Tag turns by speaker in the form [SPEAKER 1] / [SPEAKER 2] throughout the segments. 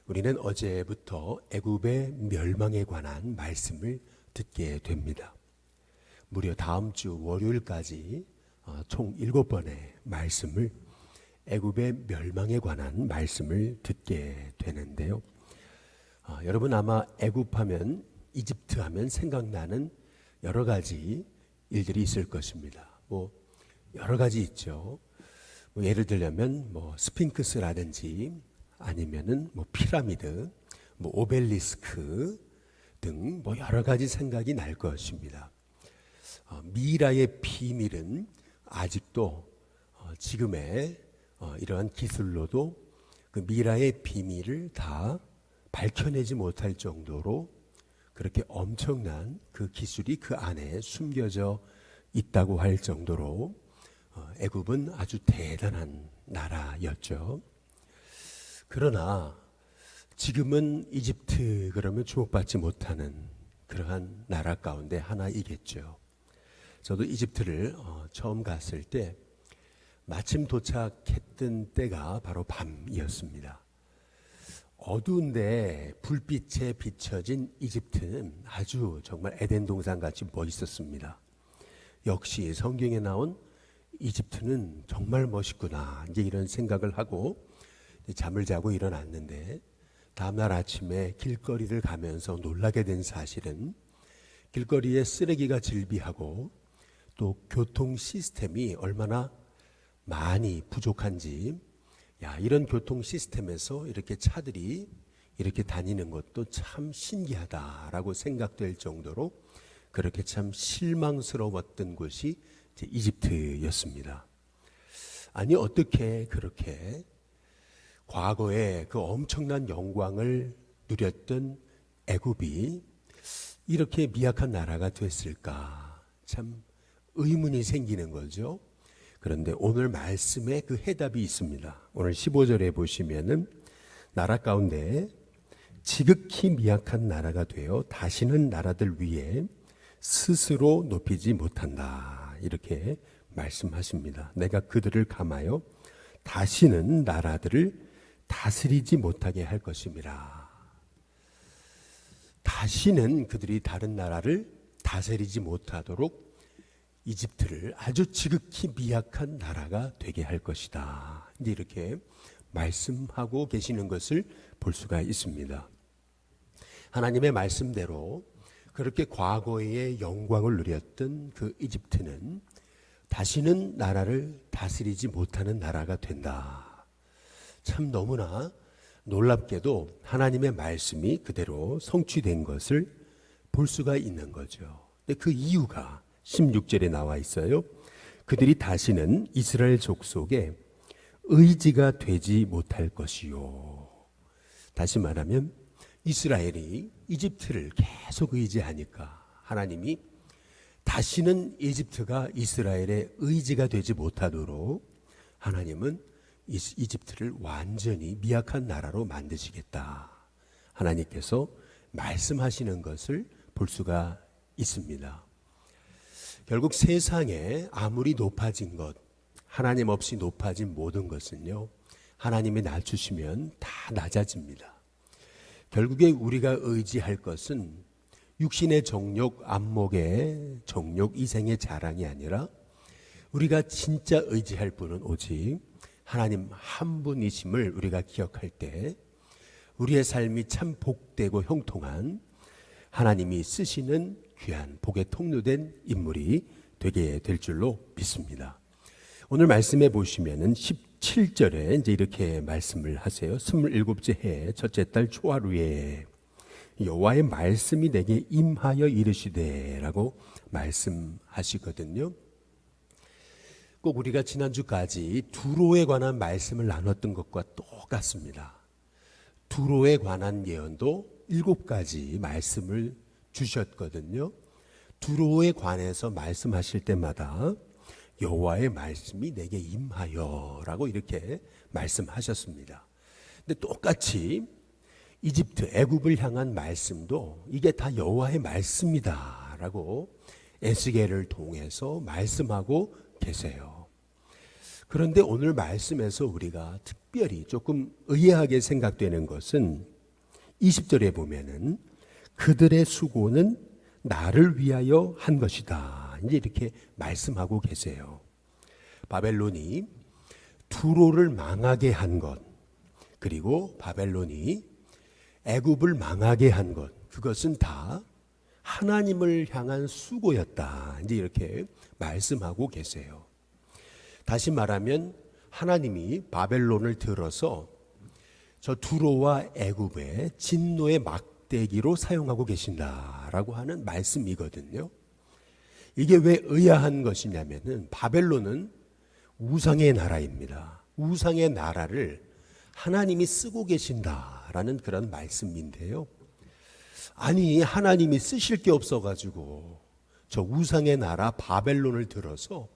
[SPEAKER 1] 우리는 어제부터 애굽의 멸망에 관한 말씀을 듣게 됩니다. 무려 다음 주 월요일까지 총 7번의 말씀을 애굽의 멸망에 관한 말씀을 듣게 되는데요. 여러분 아마 애굽하면 이집트 하면 생각나는 여러 가지 일들이 있을 것입니다. 여러 가지 있죠. 예를 들면 스핑크스라든지 아니면은 피라미드, 오벨리스크 등 여러 가지 생각이 날 것입니다. 미라의 비밀은 아직도 지금의 이러한 기술로도 그 미라의 비밀을 다 밝혀내지 못할 정도로 그렇게 엄청난 그 기술이 그 안에 숨겨져 있다고 할 정도로 애굽은 아주 대단한 나라였죠. 그러나 지금은 이집트 그러면 주목받지 못하는 그러한 나라 가운데 하나이겠죠. 저도 이집트를 처음 갔을 때 마침 도착했던 때가 바로 밤이었습니다. 어두운데 불빛에 비춰진 이집트는 아주 정말 에덴 동산 같이 멋있었습니다. 역시 성경에 나온 이집트는 정말 멋있구나 이제 이런 생각을 하고 잠을 자고 일어났는데 다음날 아침에 길거리를 가면서 놀라게 된 사실은 길거리에 쓰레기가 질비하고 또 교통 시스템이 얼마나 많이 부족한지, 이런 교통 시스템에서 이렇게 차들이 이렇게 다니는 것도 참 신기하다라고 생각될 정도로 그렇게 참 실망스러웠던 곳이 이집트였습니다. 아니 어떻게 그렇게 과거에 그 엄청난 영광을 누렸던 애굽이 이렇게 미약한 나라가 됐을까? 참 의문이 생기는 거죠. 그런데 오늘 말씀에 그 해답이 있습니다. 오늘 15절에 보시면은 나라 가운데 지극히 미약한 나라가 되어 다시는 나라들 위에 스스로 높이지 못한다. 이렇게 말씀하십니다. 내가 그들을 감하여 다시는 나라들을 다스리지 못하게 할 것임이라. 다시는 그들이 다른 나라를 다스리지 못하도록 이집트를 아주 지극히 미약한 나라가 되게 할 것이다. 이제 이렇게 말씀하고 계시는 것을 볼 수가 있습니다. 하나님의 말씀대로 그렇게 과거의 영광을 누렸던 그 이집트는 다시는 나라를 다스리지 못하는 나라가 된다. 참 너무나 놀랍게도 하나님의 말씀이 그대로 성취된 것을 볼 수가 있는 거죠. 근데 그 이유가 16절에 나와 있어요. 그들이 다시는 이스라엘 족속에 의지가 되지 못할 것이요. 다시 말하면 이스라엘이 이집트를 계속 의지하니까 하나님이 다시는 이집트가 이스라엘의 의지가 되지 못하도록 하나님은 이집트를 완전히 미약한 나라로 만드시겠다. 하나님께서 말씀하시는 것을 볼 수가 있습니다. 결국 세상에 아무리 높아진 것, 하나님 없이 높아진 모든 것은요, 하나님이 낮추시면 다 낮아집니다. 결국에 우리가 의지할 것은 육신의 정욕, 안목의 정욕, 이생의 자랑이 아니라 우리가 진짜 의지할 분은 오직 하나님 한 분이심을 우리가 기억할 때 우리의 삶이 참 복되고 형통한 하나님이 쓰시는 귀한 복에 통로된 인물이 되게 될 줄로 믿습니다. 오늘 말씀해 보시면은 17절에 이제 이렇게 말씀을 하세요. 27째 해 첫째 달 초하루에 여호와의 말씀이 내게 임하여 이르시되라고 말씀하시거든요. 꼭 우리가 지난주까지 두로에 관한 말씀을 나눴던 것과 똑같습니다. 두로에 관한 예언도 7가지 말씀을 주셨거든요. 두로에 관해서 말씀하실 때마다 여호와의 말씀이 내게 임하여라고 이렇게 말씀하셨습니다. 근데 똑같이 이집트, 애굽을 향한 말씀도 이게 다 여호와의 말씀이다라고 에스겔을 통해서 말씀하고 계세요. 그런데 오늘 말씀에서 우리가 특별히 조금 의아하게 생각되는 것은 20절에 보면은 그들의 수고는 나를 위하여 한 것이다. 이제 이렇게 말씀하고 계세요. 바벨론이 두로를 망하게 한 것, 그리고 바벨론이 애굽을 망하게 한 것, 그것은 다 하나님을 향한 수고였다. 이제 이렇게 말씀하고 계세요. 다시 말하면 하나님이 바벨론을 들어서 저 두로와 애굽의 진노의 막대기로 사용하고 계신다라고 하는 말씀이거든요. 이게 왜 의아한 것이냐면은 바벨론은 우상의 나라입니다. 우상의 나라를 하나님이 쓰고 계신다라는 그런 말씀인데요. 아니, 하나님이 쓰실 게 없어가지고 저 우상의 나라 바벨론을 들어서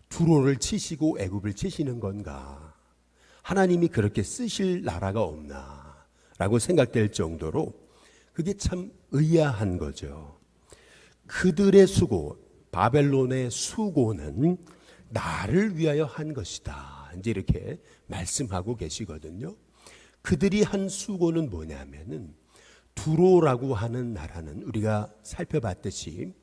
[SPEAKER 1] 두로를 치시고 애굽을 치시는 건가? 하나님이 그렇게 쓰실 나라가 없나? 라고 생각될 정도로 그게 참 의아한 거죠. 그들의 수고, 바벨론의 수고는 나를 위하여 한 것이다. 이제 이렇게 말씀하고 계시거든요. 그들이 한 수고는 뭐냐면은 두로라고 하는 나라는 우리가 살펴봤듯이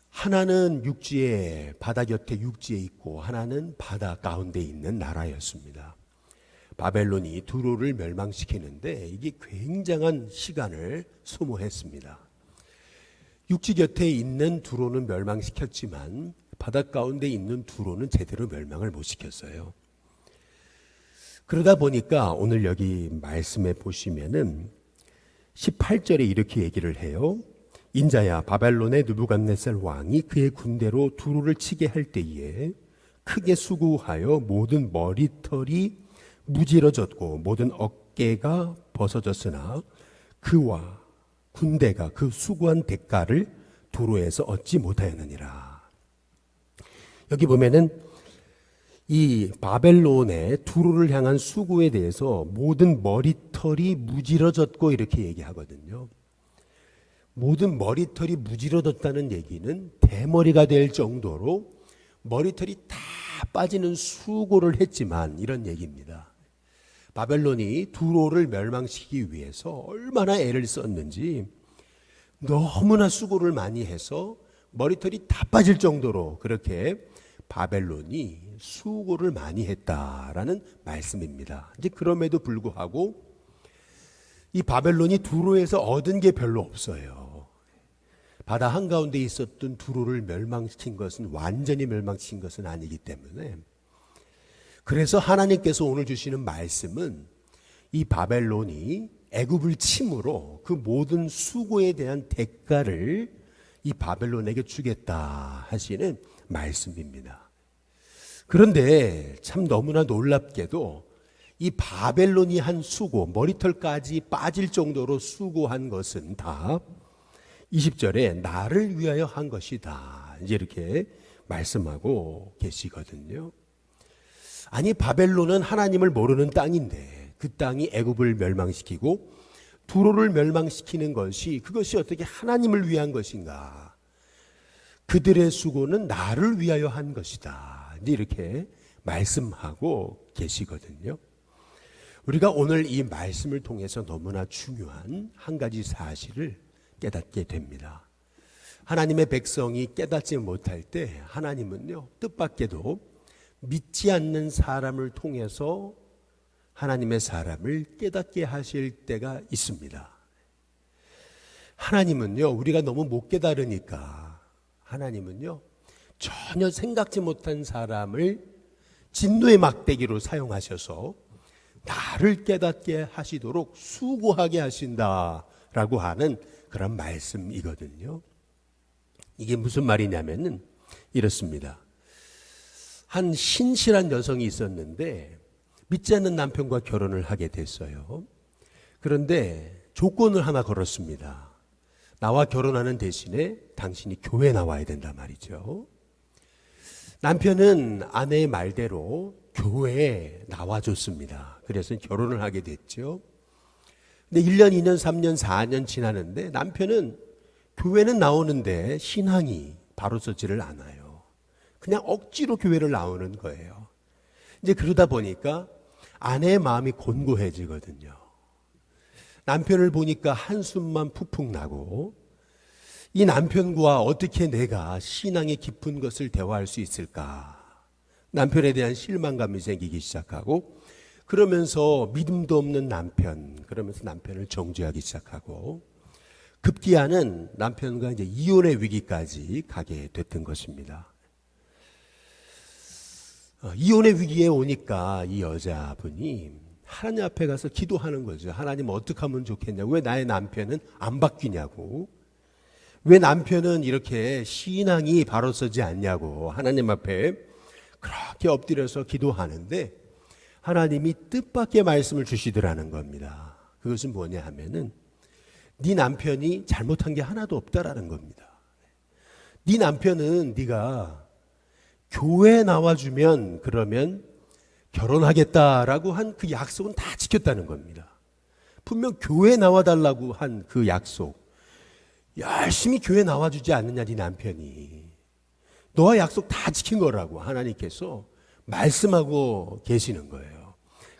[SPEAKER 1] 하나는 육지에, 바다 곁에 육지에 있고 하나는 바다 가운데 있는 나라였습니다. 바벨론이 두로를 멸망시키는데 이게 굉장한 시간을 소모했습니다. 육지 곁에 있는 두로는 멸망시켰지만 바다 가운데 있는 두로는 제대로 멸망을 못 시켰어요. 그러다 보니까 오늘 여기 말씀에 보시면은 18절에 이렇게 얘기를 해요. 인자야, 바벨론의 느부갓네살 왕이 그의 군대로 두로를 치게 할 때에 크게 수고하여 모든 머리털이 무질어졌고 모든 어깨가 벗어졌으나 그와 군대가 그 수고한 대가를 두로에서 얻지 못하였느니라. 여기 보면은 이 바벨론의 두로를 향한 수고에 대해서 모든 머리털이 무질어졌고 이렇게 얘기하거든요. 모든 머리털이 무질어졌다는 얘기는 대머리가 될 정도로 머리털이 다 빠지는 수고를 했지만 이런 얘기입니다. 바벨론이 두로를 멸망시키기 위해서 얼마나 애를 썼는지 너무나 수고를 많이 해서 머리털이 다 빠질 정도로 그렇게 바벨론이 수고를 많이 했다라는 말씀입니다. 이제 그럼에도 불구하고 이 바벨론이 두로에서 얻은 게 별로 없어요. 바다 한가운데 있었던 두로를 멸망시킨 것은 완전히 멸망시킨 것은 아니기 때문에 그래서 하나님께서 오늘 주시는 말씀은 이 바벨론이 애굽을 침으로 그 모든 수고에 대한 대가를 이 바벨론에게 주겠다 하시는 말씀입니다. 그런데 참 너무나 놀랍게도 이 바벨론이 한 수고, 머리털까지 빠질 정도로 수고한 것은 다 20절에 나를 위하여 한 것이다. 이제 이렇게 말씀하고 계시거든요. 아니, 바벨론은 하나님을 모르는 땅인데 그 땅이 애굽을 멸망시키고 두로를 멸망시키는 것이 그것이 어떻게 하나님을 위한 것인가? 그들의 수고는 나를 위하여 한 것이다. 이제 이렇게 말씀하고 계시거든요. 우리가 오늘 이 말씀을 통해서 너무나 중요한 한 가지 사실을 깨닫게 됩니다. 하나님의 백성이 깨닫지 못할 때 하나님은요, 뜻밖에도 믿지 않는 사람을 통해서 하나님의 사람을 깨닫게 하실 때가 있습니다. 하나님은요, 우리가 너무 못 깨달으니까 하나님은요, 전혀 생각지 못한 사람을 진노의 막대기로 사용하셔서 나를 깨닫게 하시도록 수고하게 하신다라고 하는 그런 말씀이거든요. 이게 무슨 말이냐면은 이렇습니다. 한 신실한 여성이 있었는데 믿지 않는 남편과 결혼을 하게 됐어요. 그런데 조건을 하나 걸었습니다. 나와 결혼하는 대신에 당신이 교회에 나와야 된단 말이죠. 남편은 아내의 말대로 교회에 나와줬습니다. 그래서 결혼을 하게 됐죠. 근데 1년, 2년, 3년, 4년 지나는데 남편은 교회는 나오는데 신앙이 바로 서지를 않아요. 그냥 억지로 교회를 나오는 거예요. 이제 그러다 보니까 아내의 마음이 곤고해지거든요. 남편을 보니까 한숨만 푹푹 나고 이 남편과 어떻게 내가 신앙의 깊은 것을 대화할 수 있을까? 남편에 대한 실망감이 생기기 시작하고 그러면서 믿음도 없는 남편, 그러면서 남편을 정죄하기 시작하고 급기야는 남편과 이제 이혼의 위기까지 가게 됐던 것입니다. 이혼의 위기에 오니까 이 여자분이 하나님 앞에 가서 기도하는 거죠. 하나님 어떻게 하면 좋겠냐고. 왜 나의 남편은 안 바뀌냐고. 왜 남편은 이렇게 신앙이 바로 서지 않냐고 하나님 앞에 그렇게 엎드려서 기도하는데 하나님이 뜻밖의 말씀을 주시더라는 겁니다. 그것은 뭐냐 하면은 네 남편이 잘못한 게 하나도 없다라는 겁니다. 네 남편은 네가 교회에 나와주면 그러면 결혼하겠다라고 한 그 약속은 다 지켰다는 겁니다. 분명 교회에 나와달라고 한 그 약속 열심히 교회 나와주지 않느냐 네 남편이. 너와 약속 다 지킨 거라고 하나님께서 말씀하고 계시는 거예요.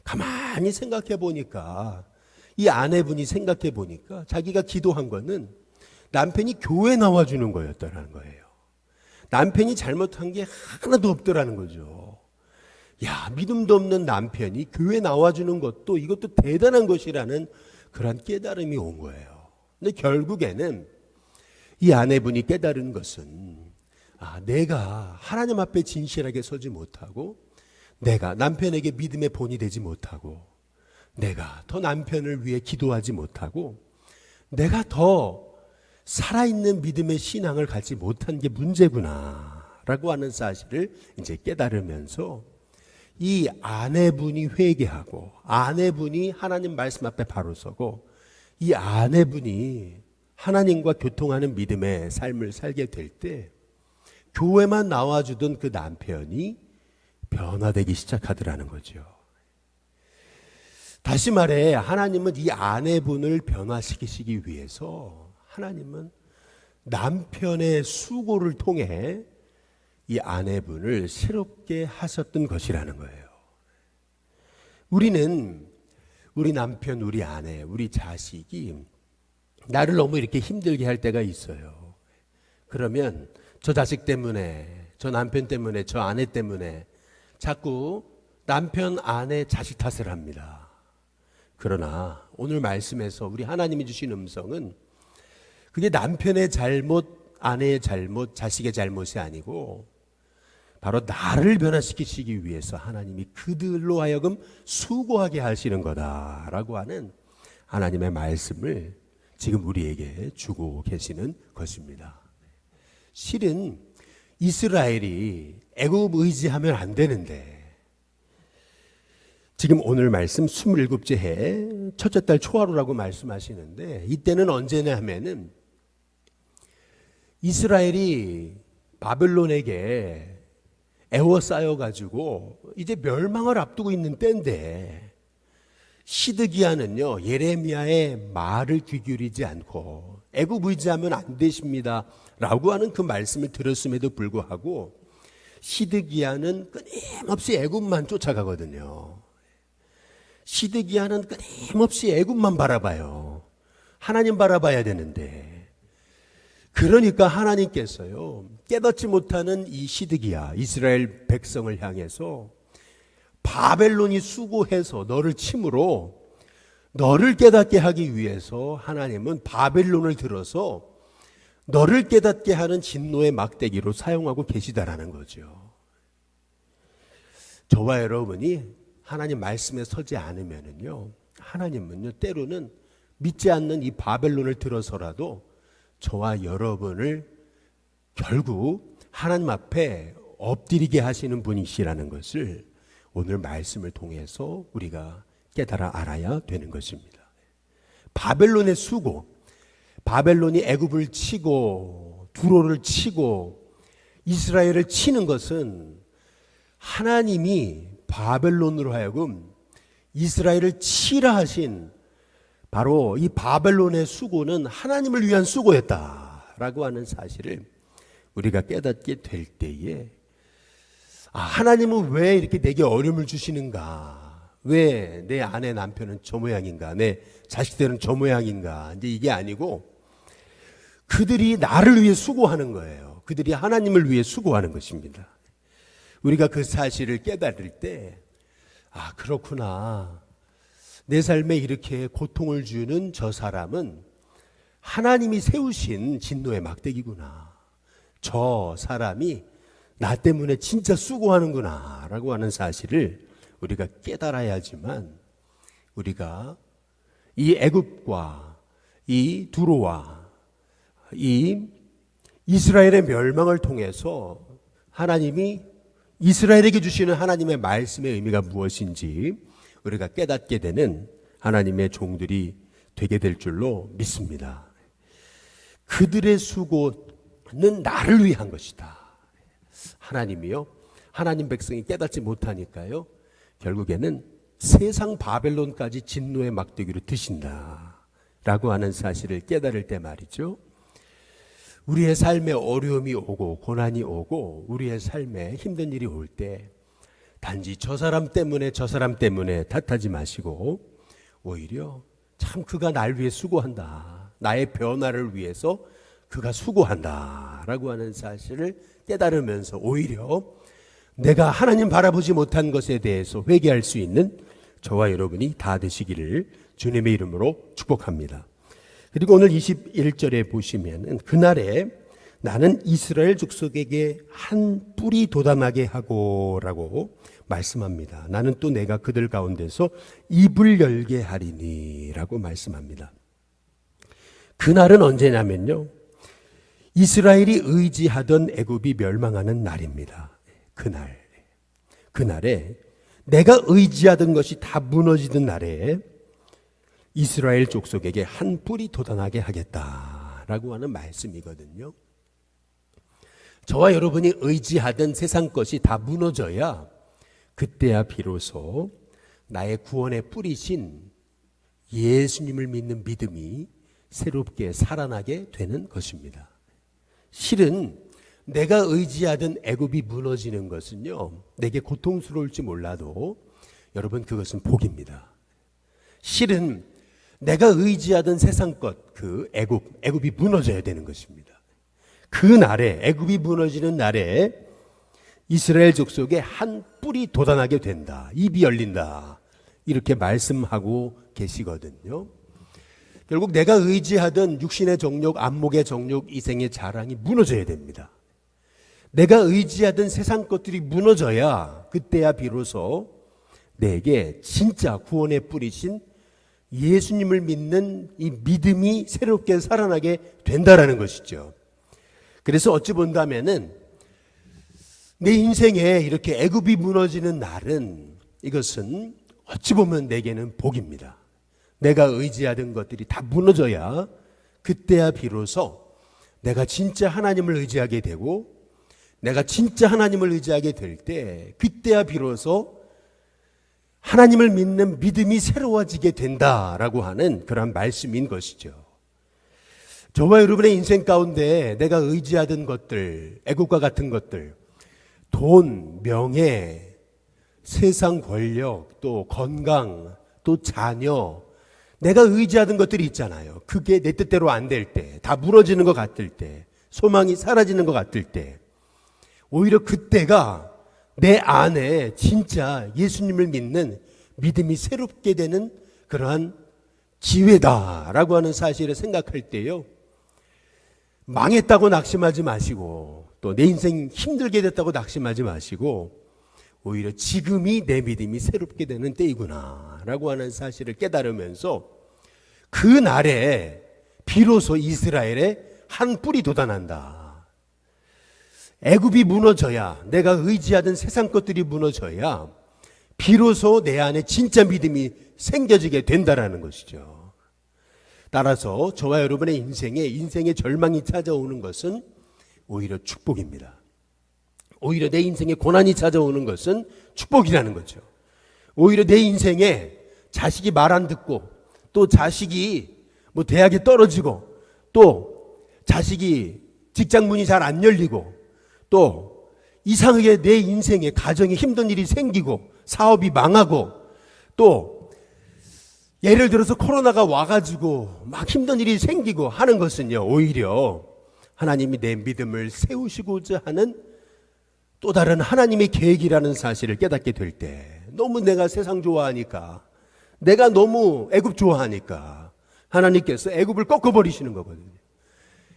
[SPEAKER 1] 가만히 생각해 보니까 이 아내분이 생각해 보니까 자기가 기도한 거는 남편이 교회 나와주는 거였다는 거예요. 남편이 잘못한 게 하나도 없더라는 거죠. 야, 믿음도 없는 남편이 교회 나와주는 것도 이것도 대단한 것이라는 그런 깨달음이 온 거예요. 근데 결국에는 이 아내분이 깨달은 것은 내가 하나님 앞에 진실하게 서지 못하고 내가 남편에게 믿음의 본이 되지 못하고 내가 더 남편을 위해 기도하지 못하고 내가 더 살아있는 믿음의 신앙을 갖지 못한 게 문제구나 라고 하는 사실을 이제 깨달으면서 이 아내분이 회개하고 아내분이 하나님 말씀 앞에 바로 서고 이 아내분이 하나님과 교통하는 믿음의 삶을 살게 될 때 교회만 나와주던 그 남편이 변화되기 시작하더라는 거죠. 다시 말해 하나님은 이 아내분을 변화시키시기 위해서 하나님은 남편의 수고를 통해 이 아내분을 새롭게 하셨던 것이라는 거예요. 우리는 우리 남편, 우리 아내, 우리 자식이 나를 너무 이렇게 힘들게 할 때가 있어요. 그러면 저 자식 때문에, 저 남편 때문에, 저 아내 때문에 자꾸 남편, 아내, 자식 탓을 합니다. 그러나 오늘 말씀에서 우리 하나님이 주신 음성은 그게 남편의 잘못, 아내의 잘못, 자식의 잘못이 아니고 바로 나를 변화시키시기 위해서 하나님이 그들로 하여금 수고하게 하시는 거다라고 하는 하나님의 말씀을 지금 우리에게 주고 계시는 것입니다. 실은 이스라엘이 애굽 의지하면 안 되는데 지금 오늘 말씀 27째 해 첫째 달 초하루라고 말씀하시는데 이때는 언제냐 하면은 이스라엘이 바벨론에게 애워싸여가지고 이제 멸망을 앞두고 있는 때인데 시드기야는요 예레미야의 말을 귀 기울이지 않고 애굽 의지하면 안 되십니다 라고 하는 그 말씀을 들었음에도 불구하고 시드기야는 끊임없이 애굽만 쫓아가거든요. 시드기야는 끊임없이 애굽만 바라봐요. 하나님 바라봐야 되는데 그러니까 하나님께서요 깨닫지 못하는 이 시드기야 이스라엘 백성을 향해서 바벨론이 수고해서 너를 침으로 너를 깨닫게 하기 위해서 하나님은 바벨론을 들어서 너를 깨닫게 하는 진노의 막대기로 사용하고 계시다라는 거죠. 저와 여러분이 하나님 말씀에 서지 않으면은요 하나님은요 때로는 믿지 않는 이 바벨론을 들어서라도 저와 여러분을 결국 하나님 앞에 엎드리게 하시는 분이시라는 것을 오늘 말씀을 통해서 우리가 깨달아 알아야 되는 것입니다. 바벨론의 수고, 바벨론이 애굽을 치고 두로를 치고 이스라엘을 치는 것은 하나님이 바벨론으로 하여금 이스라엘을 치라 하신 바로 이 바벨론의 수고는 하나님을 위한 수고였다라고 하는 사실을 우리가 깨닫게 될 때에 하나님은 왜 이렇게 내게 어려움을 주시는가? 왜 내 아내 남편은 저 모양인가, 내 자식들은 저 모양인가, 이제 이게 아니고 그들이 나를 위해 수고하는 거예요. 그들이 하나님을 위해 수고하는 것입니다. 우리가 그 사실을 깨달을 때, 아, 그렇구나. 내 삶에 이렇게 고통을 주는 저 사람은 하나님이 세우신 진노의 막대기구나. 저 사람이 나 때문에 진짜 수고하는구나 라고 하는 사실을 우리가 깨달아야지만 우리가 이 애굽과 이 두로와 이 이스라엘의 멸망을 통해서 하나님이 이스라엘에게 주시는 하나님의 말씀의 의미가 무엇인지 우리가 깨닫게 되는 하나님의 종들이 되게 될 줄로 믿습니다. 그들의 수고는 나를 위한 것이다. 하나님이요, 하나님 백성이 깨닫지 못하니까요, 결국에는 세상 바벨론까지 진노의 막대기로 드신다 라고 하는 사실을 깨달을 때 말이죠, 우리의 삶에 어려움이 오고 고난이 오고 우리의 삶에 힘든 일이 올 때 단지 저 사람 때문에 탓하지 마시고 오히려 참 그가 날 위해 수고한다, 나의 변화를 위해서 그가 수고한다 라고 하는 사실을 깨달으면서 오히려 내가 하나님 바라보지 못한 것에 대해서 회개할 수 있는 저와 여러분이 다 되시기를 주님의 이름으로 축복합니다. 그리고 오늘 21절에 보시면 그날에 나는 이스라엘 족속에게 한 뿔이 돋아나게 하고 라고 말씀합니다. 나는 또 내가 그들 가운데서 입을 열게 하리니 라고 말씀합니다. 그날은 언제냐면요, 이스라엘이 의지하던 애굽이 멸망하는 날입니다. 그날에 내가 의지하던 것이 다 무너지던 날에 이스라엘 족속에게 한 뿔이 돋아나게 하겠다라고 하는 말씀이거든요. 저와 여러분이 의지하던 세상 것이 다 무너져야 그때야 비로소 나의 구원의 뿌리신 예수님을 믿는 믿음이 새롭게 살아나게 되는 것입니다. 실은 내가 의지하던 애굽이 무너지는 것은요, 내게 고통스러울지 몰라도 여러분 그것은 복입니다. 실은 내가 의지하던 세상 것, 그 애굽이 무너져야 되는 것입니다. 그 날에, 애굽이 무너지는 날에 이스라엘 족속에 한 뿔이 돋아나게 된다, 입이 열린다, 이렇게 말씀하고 계시거든요. 결국 내가 의지하던 육신의 정욕, 안목의 정욕, 이생의 자랑이 무너져야 됩니다. 내가 의지하던 세상 것들이 무너져야 그때야 비로소 내게 진짜 구원의 뿌리신 예수님을 믿는 이 믿음이 새롭게 살아나게 된다라는 것이죠. 그래서 어찌 본다면은 내 인생에 이렇게 애굽이 무너지는 날은 이것은 어찌 보면 내게는 복입니다. 내가 의지하던 것들이 다 무너져야 그때야 비로소 내가 진짜 하나님을 의지하게 되고 내가 진짜 하나님을 의지하게 될 때 그때야 비로소 하나님을 믿는 믿음이 새로워지게 된다라고 하는 그런 말씀인 것이죠. 저와 여러분의 인생 가운데 내가 의지하던 것들, 애국과 같은 것들, 돈, 명예, 세상 권력, 또 건강, 또 자녀, 내가 의지하던 것들이 있잖아요. 그게 내 뜻대로 안 될 때, 다 무너지는 것 같을 때, 소망이 사라지는 것 같을 때, 오히려 그때가 내 안에 진짜 예수님을 믿는 믿음이 새롭게 되는 그러한 기회다라고 하는 사실을 생각할 때요, 망했다고 낙심하지 마시고 또 내 인생 힘들게 됐다고 낙심하지 마시고 오히려 지금이 내 믿음이 새롭게 되는 때이구나 라고 하는 사실을 깨달으면서 그 날에 비로소 이스라엘에 한 뿔이 돋아난다. 애굽이 무너져야, 내가 의지하던 세상 것들이 무너져야 비로소 내 안에 진짜 믿음이 생겨지게 된다라는 것이죠. 따라서 저와 여러분의 인생의 절망이 찾아오는 것은 오히려 축복입니다. 오히려 내 인생에 고난이 찾아오는 것은 축복이라는 거죠. 오히려 내 인생에 자식이 말 안 듣고, 또 자식이 뭐 대학에 떨어지고, 또 자식이 직장 문이 잘 안 열리고, 또 이상하게 내 인생에 가정에 힘든 일이 생기고 사업이 망하고, 또 예를 들어서 코로나가 와가지고 막 힘든 일이 생기고 하는 것은요, 오히려 하나님이 내 믿음을 세우시고자 하는 또 다른 하나님의 계획이라는 사실을 깨닫게 될 때, 너무 내가 세상 좋아하니까, 내가 너무 애굽 좋아하니까 하나님께서 애굽을 꺾어버리시는 거거든요.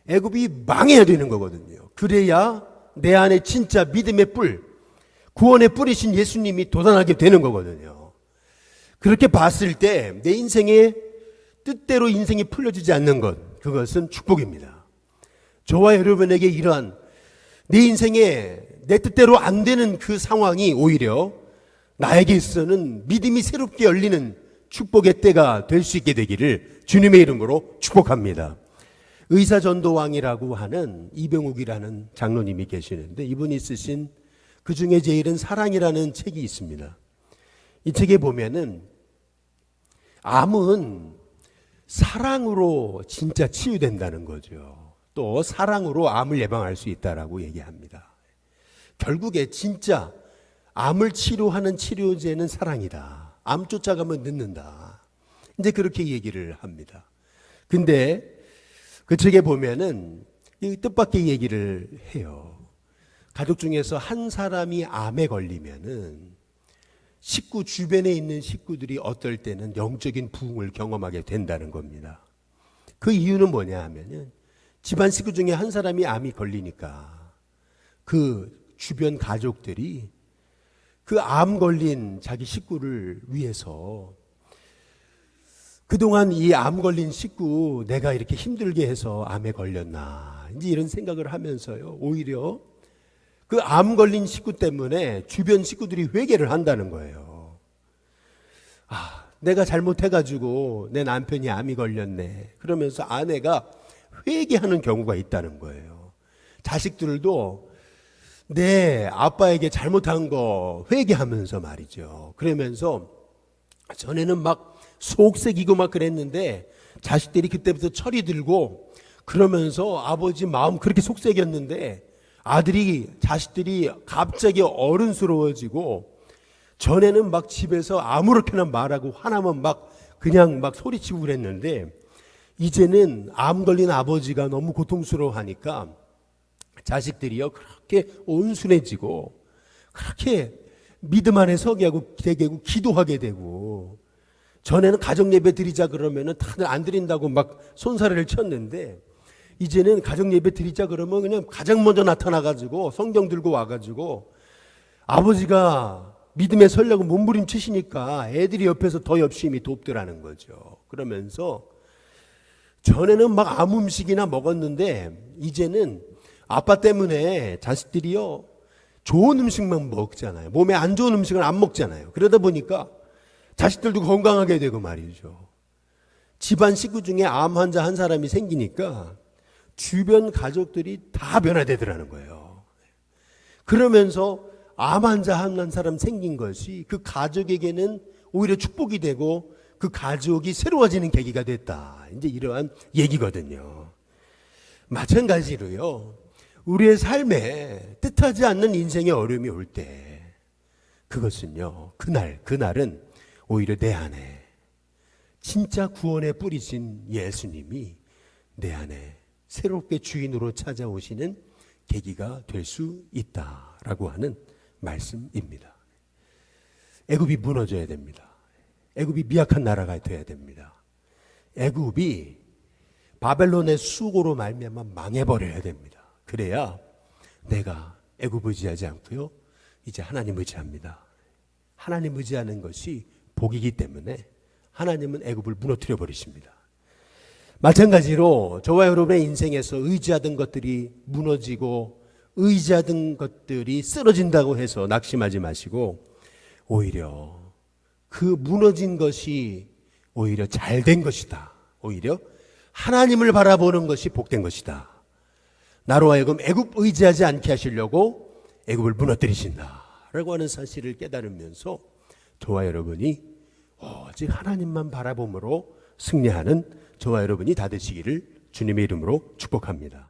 [SPEAKER 1] 애굽이 망해야 되는 거거든요. 그래야 내 안에 진짜 믿음의 뿔, 구원의 뿌리신 예수님이 돋아나게 되는 거거든요. 그렇게 봤을 때 내 인생의 뜻대로 인생이 풀려지지 않는 것, 그것은 축복입니다. 저와 여러분에게 이러한 내 인생에 내 뜻대로 안 되는 그 상황이 오히려 나에게 있어서는 믿음이 새롭게 열리는 축복의 때가 될 수 있게 되기를 주님의 이름으로 축복합니다. 의사전도왕이라고 하는 이병욱이라는 장로님이 계시는데, 이분이 쓰신 그 중에 제일은 사랑이라는 책이 있습니다. 이 책에 보면은 암은 사랑으로 진짜 치유된다는 거죠. 또 사랑으로 암을 예방할 수 있다라고 얘기합니다. 결국에 진짜 암을 치료하는 치료제는 사랑이다. 암 쫓아가면 늦는다. 이제 그렇게 얘기를 합니다. 근데 그 책에 보면은 이 뜻밖의 얘기를 해요. 가족 중에서 한 사람이 암에 걸리면은 식구 주변에 있는 식구들이 어떨 때는 영적인 부흥을 경험하게 된다는 겁니다. 그 이유는 뭐냐 하면은 집안 식구 중에 한 사람이 암이 걸리니까 그 주변 가족들이 그 암 걸린 자기 식구를 위해서 그동안 이 암 걸린 식구 내가 이렇게 힘들게 해서 암에 걸렸나, 이제 이런 생각을 하면서요, 오히려 그 암 걸린 식구 때문에 주변 식구들이 회개를 한다는 거예요. 아, 내가 잘못해가지고 내 남편이 암이 걸렸네. 그러면서 아내가 회개하는 경우가 있다는 거예요. 자식들도 내 아빠에게 잘못한 거 회개하면서 말이죠. 그러면서 전에는 막 속색이고 막 그랬는데 자식들이 그때부터 철이 들고 그러면서 아버지 마음 그렇게 속색이었는데 자식들이 갑자기 어른스러워지고, 전에는 막 집에서 아무렇게나 말하고 화나면 막 그냥 막 소리치고 그랬는데 이제는 암 걸린 아버지가 너무 고통스러워하니까 자식들이요 그렇게 온순해지고 그렇게 믿음 안에 서게 하고 되게 하고 기도하게 되고, 전에는 가정 예배 드리자 그러면은 다들 안 드린다고 막 손사래를 쳤는데 이제는 가정 예배 드리자 그러면 그냥 가장 먼저 나타나가지고 성경 들고 와가지고 아버지가 믿음에 서려고 몸부림치시니까 애들이 옆에서 더 열심히 돕더라는 거죠. 그러면서 전에는 막 아무 음식이나 먹었는데 이제는 아빠 때문에 자식들이요 좋은 음식만 먹잖아요. 몸에 안 좋은 음식을 안 먹잖아요. 그러다 보니까 자식들도 건강하게 되고 말이죠. 집안 식구 중에 암 환자 한 사람이 생기니까 주변 가족들이 다 변화되더라는 거예요. 그러면서 암 환자 한 사람 생긴 것이 그 가족에게는 오히려 축복이 되고 그 가족이 새로워지는 계기가 됐다. 이제 이러한 얘기거든요. 마찬가지로요, 우리의 삶에 뜻하지 않는 인생의 어려움이 올 때 그것은요, 그날은 오히려 내 안에 진짜 구원의 뿌리신 예수님이 내 안에 새롭게 주인으로 찾아오시는 계기가 될 수 있다라고 하는 말씀입니다. 애굽이 무너져야 됩니다. 애굽이 미약한 나라가 돼야 됩니다. 애굽이 바벨론의 수고로 말미암아 망해버려야 됩니다. 그래야 내가 애굽 의지하지 않고요, 이제 하나님 의지합니다. 하나님 의지하는 것이 복이기 때문에 하나님은 애굽을 무너뜨려 버리십니다. 마찬가지로 저와 여러분의 인생에서 의지하던 것들이 무너지고 의지하던 것들이 쓰러진다고 해서 낙심하지 마시고 오히려 그 무너진 것이 오히려 잘된 것이다. 오히려 하나님을 바라보는 것이 복된 것이다. 나로 하여금 애굽 의지하지 않게 하시려고 애굽을 무너뜨리신다 라고 하는 사실을 깨달으면서 저와 여러분이 오직 하나님만 바라봄으로 승리하는 저와 여러분이 다 되시기를 주님의 이름으로 축복합니다.